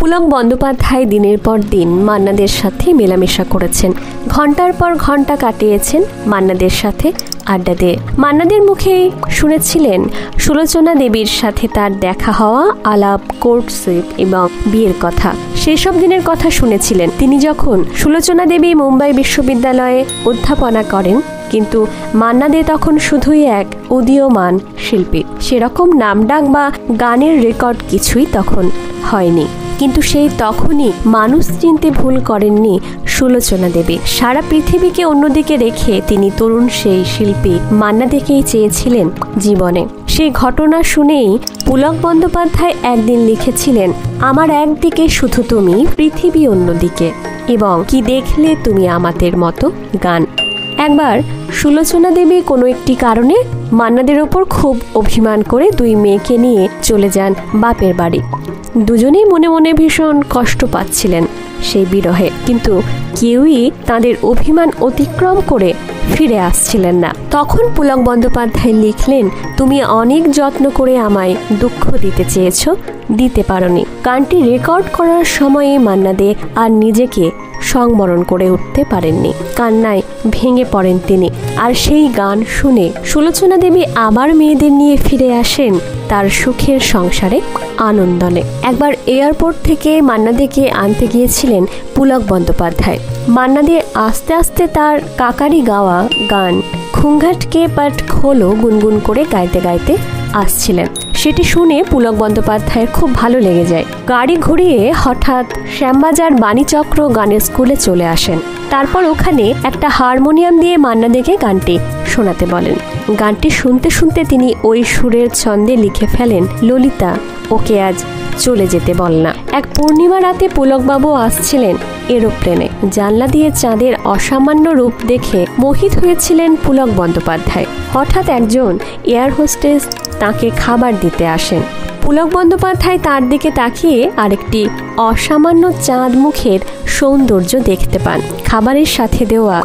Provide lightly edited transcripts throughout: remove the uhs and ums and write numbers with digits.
পুলক বন্দ্যোপাধ্যায় দিনের পর দিন মান্নাদের সাথে মেলামেশা করেছেন, ঘন্টার পর ঘন্টা কাটিয়েছেন মান্নাদের সাথে আড্ডা দিয়ে। মান্নাদের মুখেই শুনেছিলেন সুলোচনা দেবীর সাথে তার দেখা হওয়া, আলাপ, কোর্ট সুইট এবং বিয়ের কথা। সেসব দিনের কথা শুনেছিলেন তিনি যখন সুলোচনা দেবী মুম্বাই বিশ্ববিদ্যালয়ে অধ্যাপনা করেন, কিন্তু মান্না দে তখন শুধুই এক উদীয়মান শিল্পী। সেরকম নামডাক বা গানের রেকর্ড কিছুই তখন হয়নি, কিন্তু সেই তখনই মানুষ চিনতে ভুল করেননি সুলোচনা দেবী। সারা পৃথিবীকে অন্যদিকে রেখে তিনি তরুণ সেই শিল্পী মান্না দেকেই চেয়েছিলেন জীবনে। সেই ঘটনা শুনেই পুলক বন্দ্যোপাধ্যায় একদিন লিখেছিলেন, আমার একদিকে শুধু তুমি, পৃথিবী অন্যদিকে, এবং কি দেখলে তুমি আমাদের মতো গান। একবার সুলোচনা দেবী কোনো একটি কারণে মান্নাদের ওপর খুব অভিমান করে দুই মেয়েকে নিয়ে চলে যান বাপের বাড়ি। দুজনেই মনে মনে ভীষণ কষ্ট পাচ্ছিলেন সেই বিরহে, কিন্তু কেউই তাদের অভিমান অতিক্রম করে ফিরে আসছিলেন না। তখন পুলক বন্দ্যোপাধ্যায় লিখলেন, তুমি অনেক যত্ন করে আমায় দুঃখ দিতে চেয়েছ, দিতে পারোনি। গানটি রেকর্ড করার সময়ে মান্না দে আর নিজেকে সংবরণ করে উঠতে পারেননি, কান্নায় ভেঙে পড়েন তিনি। আর সেই গান শুনে সুলোচনা দেবী আবার মেয়েদের নিয়ে ফিরে আসেন তার সুখের সংসারে আনন্দনে। একবার এয়ারপোর্ট থেকে মান্না দেকে আনতে গিয়েছিলেন পুলক বন্দ্যোপাধ্যায়। মান্না দে আস্তে আস্তে তার কাকারি গাওয়া গান ঘুঙ্ঘাটকে পাট খোলো গুনগুন করে গাইতে গাইতে আসছিলেন। সেটি শুনে পুলক বন্দ্যোপাধ্যায়ের খুব ভালো লেগে যায়। গাড়ি ঘুরিয়ে হঠাৎ শ্যামবাজার বাণীচক্র গানের স্কুলে চলে আসেন। তারপর ওখানে একটা হারমোনিয়াম দিয়ে মান্না দেকে গানটি শোনাতে বলেন। গানটি শুনতে শুনতে তিনি ওই সুরের ছন্দে লিখে ফেলেন, ললিতা ওকে আজ চলে যেতে বল না। এক পূর্ণিমা রাতে পুলকবাবু আসছিলেন এরোপ্লেনে। জানলা দিয়ে চাঁদের অসামান্য রূপ দেখে মোহিত হয়েছিলেন পুলক বন্দ্যোপাধ্যায়। হঠাৎ একজন এয়ার হোস্টেস তাকে খাবার দিতে আসেন। পুলক বন্দ্যোপাধ্যায় তার দিকে তাকিয়ে আরেকটি অসামান্য চাঁদ মুখের সৌন্দর্য দেখতে পান। খাবারের সাথে দেওয়া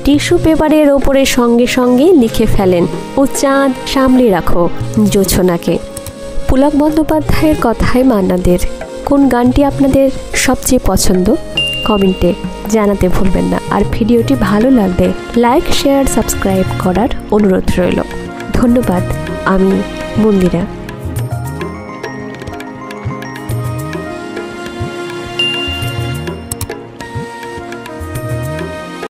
টিস্যু পেপারের ওপরে সঙ্গে সঙ্গে লিখে ফেলেন, ও চাঁদ সামলে রাখো জোছনাকে। পুলক বন্দ্যোপাধ্যায়ের কথায় মান্নাদের কোন গানটি আপনাদের সবচেয়ে পছন্দ কমেন্টে জানাতে ভুলবেন না। আর ভিডিওটি ভালো লাগলে লাইক, শেয়ার, সাবস্ক্রাইব করার অনুরোধ রইল। ধন্যবাদ। আমি মন্দিরা।